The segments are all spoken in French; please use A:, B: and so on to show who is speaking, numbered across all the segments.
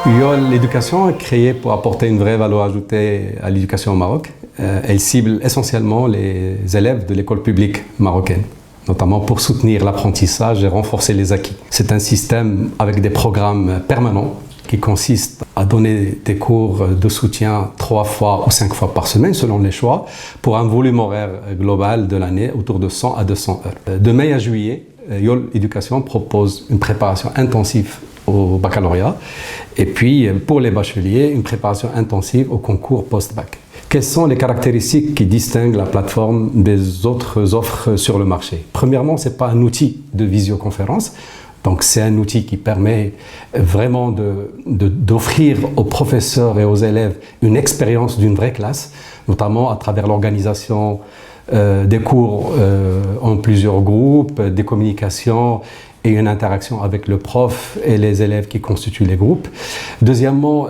A: YOL Éducation est créée pour apporter une vraie valeur ajoutée à l'éducation au Maroc. Elle cible essentiellement les élèves de l'école publique marocaine, notamment pour soutenir l'apprentissage et renforcer les acquis. C'est un système avec des programmes permanents qui consistent à donner des cours de soutien 3 fois ou 5 fois par semaine selon les choix pour un volume horaire global de l'année autour de 100 à 200 heures. De mai à juillet, YOL Éducation propose une préparation intensive au baccalauréat et puis pour les bacheliers, une préparation intensive au concours post-bac. Quelles sont les caractéristiques qui distinguent la plateforme des autres offres sur le marché? Premièrement, ce n'est pas un outil de visioconférence. Donc c'est un outil qui permet vraiment d'offrir aux professeurs et aux élèves une expérience d'une vraie classe, notamment à travers l'organisation des cours en plusieurs groupes, des communications et une interaction avec le prof et les élèves qui constituent les groupes. Deuxièmement,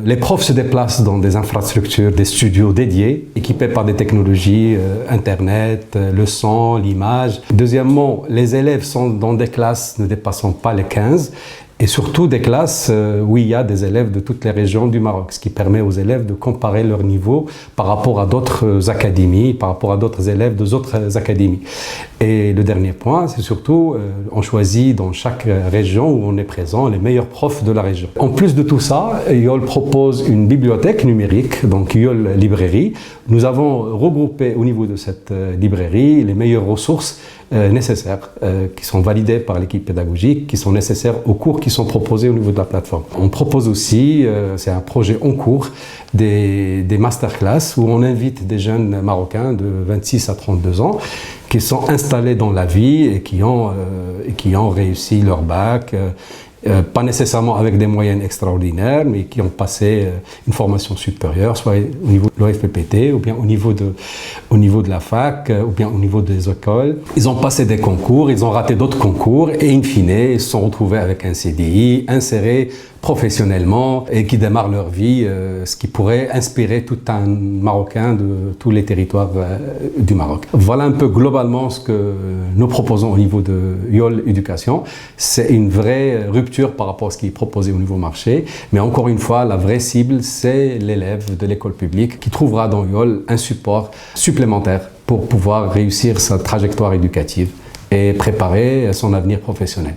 A: les profs se déplacent dans des infrastructures, des studios dédiés, équipés par des technologies, Internet, le son, l'image. Deuxièmement, les élèves sont dans des classes ne dépassant pas les 15, et surtout des classes où il y a des élèves de toutes les régions du Maroc, ce qui permet aux élèves de comparer leur niveau par rapport à d'autres académies, par rapport à d'autres élèves d'autres académies. Et le dernier point, c'est surtout, on choisit dans chaque région où on est présent les meilleurs profs de la région. En plus de tout ça, YOL propose une bibliothèque numérique, donc YOL Librairie. Nous avons regroupé au niveau de cette librairie les meilleures ressources nécessaires, qui sont validées par l'équipe pédagogique, qui sont nécessaires aux cours qui sont proposés au niveau de la plateforme. On propose aussi, c'est un projet en cours, des masterclass où on invite des jeunes Marocains de 26 à 32 ans qui sont installés dans la vie et qui ont réussi leur bac, pas nécessairement avec des moyennes extraordinaires, mais qui ont passé une formation supérieure, soit au niveau de l'OFPPT, ou bien au niveau de la fac, ou bien au niveau des écoles. Ils ont passé des concours, ils ont raté d'autres concours, et in fine, ils se sont retrouvés avec un CDI, insérés professionnellement, et qui démarrent leur vie, ce qui pourrait inspirer tout un Marocain de tous les territoires du Maroc. Voilà un peu globalement ce que nous proposons au niveau de YOL Éducation. C'est une vraie rupture par rapport à ce qui est proposé au niveau marché, mais encore une fois, la vraie cible, c'est l'élève de l'école publique qui trouvera dans YOL un support supplémentaire pour pouvoir réussir sa trajectoire éducative et préparer son avenir professionnel.